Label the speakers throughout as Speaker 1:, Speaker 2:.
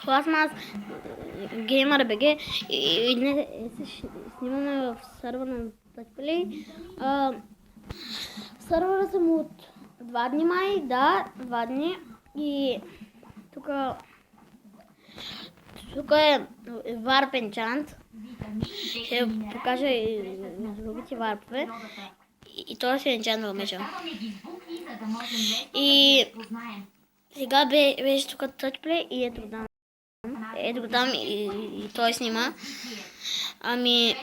Speaker 1: Хласмас Геймър БГ и днес ще снимаме в сървъра на TouchPlay. Сървъра съм от 2 дни май, да, 2 дни и тук е Warp Enchant. Ще покажа и другите варпове. И той се енчантва меча. И сега беше тук TouchPlay и ето там. Ето го там и той снима. Ами...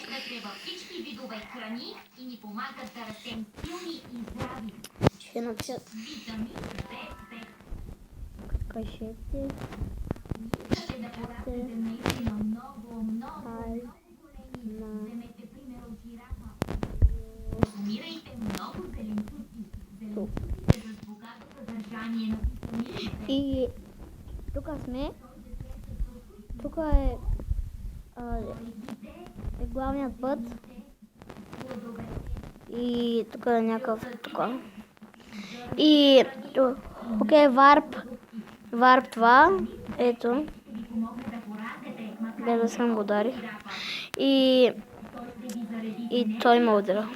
Speaker 1: Ще напиша... Кажете... И тук сме. Тук е главният път. И тук е някакъв тук. И тук е варп това. Ето. Гледа съм го ударих. И той ме удара.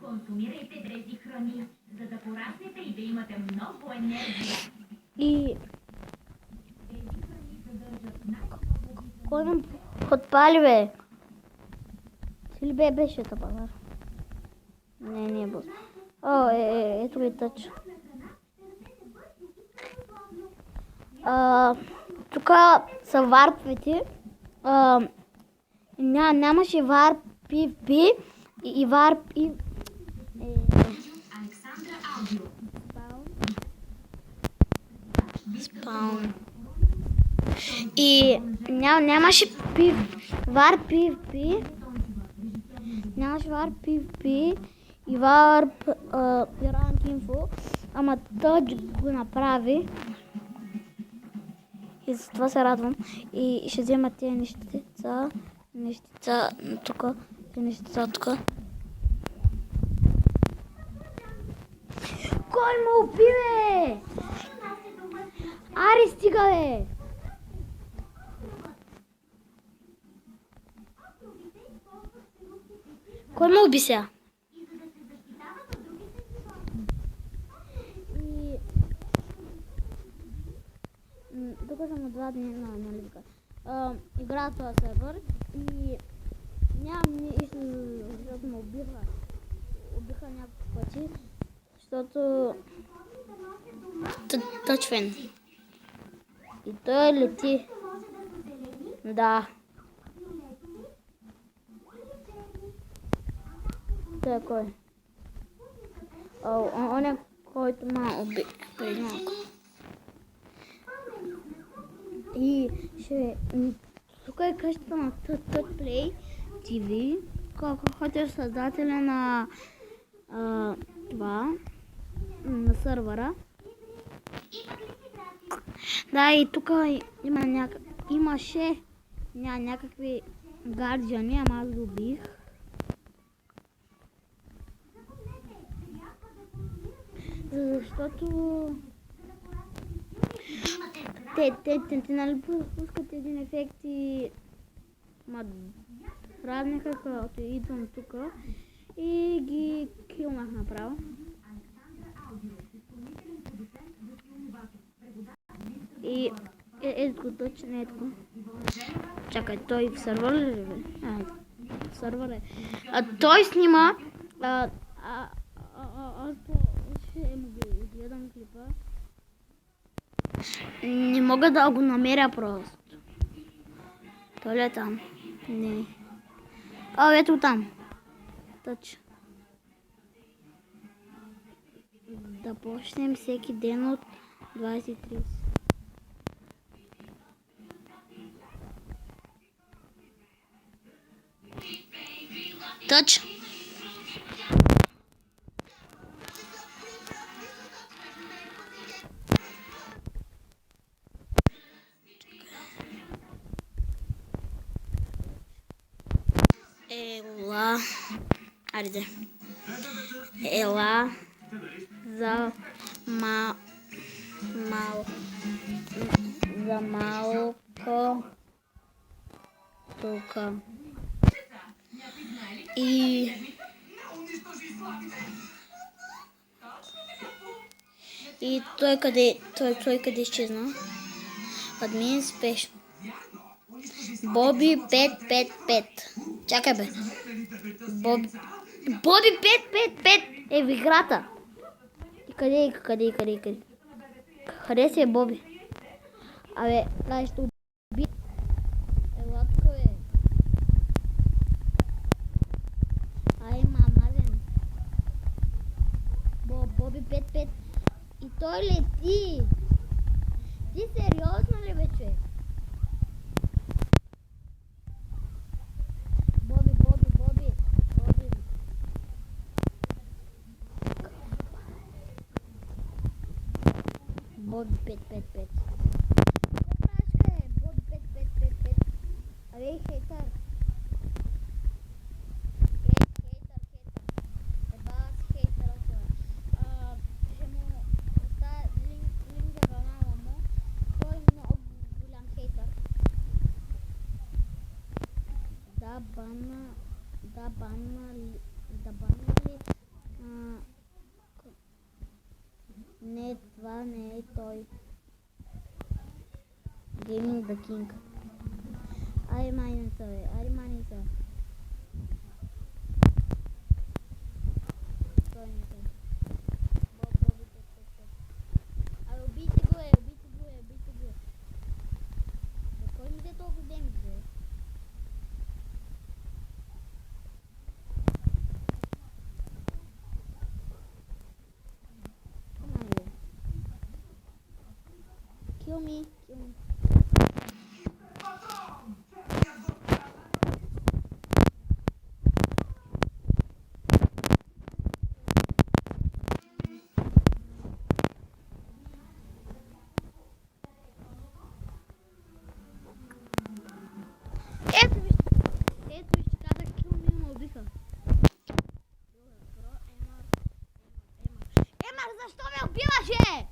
Speaker 1: Консумирайте тези храни, за да пораснете и да имате много енергия. И кой ме подпали, бе? Или беше тъпанар? Не е бос. О, ето ги тъч. Тук са варповете. Нямаше варп PvP и варп и... Спаун. И нямаше варп PvP. Нямаше варп PvP и варп ранг инфо. Ама той го направи. И за това се радвам. И ще взема тези нещица тук. Нещица тук. Кой ме уби, бе? Ари, стига, бе! Кой ме уби сега? Тук съм от 2 дни на Малибка. Игра това сервер и нямам нищо, защото ме убиха. Убиха няколко пъти, защото тъчвен. И той лети. Да. Той е кой? Он е който ме уби преди малко. И тук е къщата на TouchPlay TV, който е създателя на това, на сървъра. Да, и тук имаше някакви гардиани, ама аз го убих. Защото те нали пускат един ефект и ма разниха, като идвам тук и ги килнах направо. И ето го точно, ето го. Чакай, той в сървър ли бе? В сървър е. Той снима. Аз ще му гледам клипа. Не мога да го намеря просто. Той е там. Не. Ето там. Тъч. Да почнем всеки ден от 20:30. Тъч. Ела. Айде. Ела. За Малко. За малко. Тук. И той къде изчезна? Админ спешно. Боби 555. Чакай бе. Боби 555 е в играта. И къде? Къде си е Боби? Абе, дай ще уби. Ела тук бе. Ай, мамазен. Боби 55. И той лети. Ти сериозно ли бе, човек? Боби 555. Какво правиш, Боби 555? Абе, хейтър. Хейтър. Еба си хейтър, ще му оставя линк за канала му. Той е много голям хейтър. Да банна ли? Не, това не е той. Gaming the King. Айде маница, бе. Той не е. Боби 555. Абе, убийте го е. Бе, кой ми даде толкова демидж, бе? Kill me. Ето вижте, казах kill me, ме убиха. Емар, защо ме убиваше?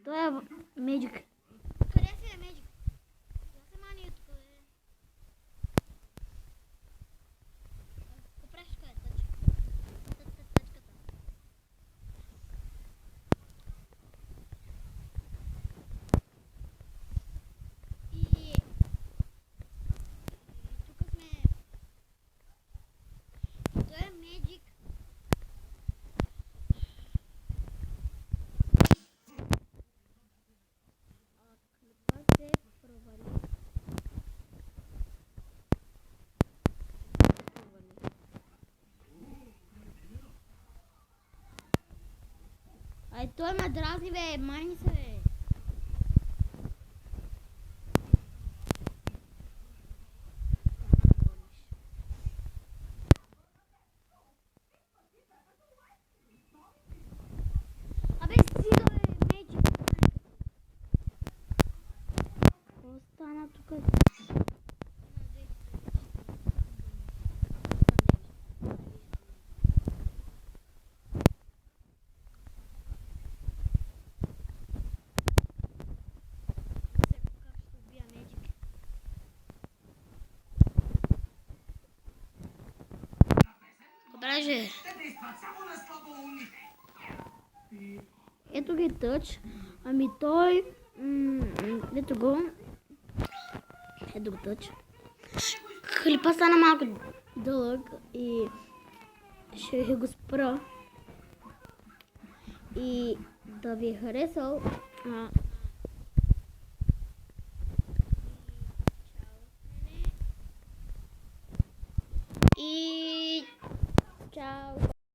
Speaker 1: Той е Меджик. Къде си е Меджик? Я се мани тук, бе. Какво правиш, къде е тъчката? И тук сме. Той е Меджик. Ай, той ме дразни, бе, мани се, бе. Абе, стига, бе, Меджик. Какво стана тук? Браже. Ето ги тъч. Ами той... ето го. Ето го тъч. Клипа стана малко дълъг и ще го спра. И да ви е харесал. И Чао!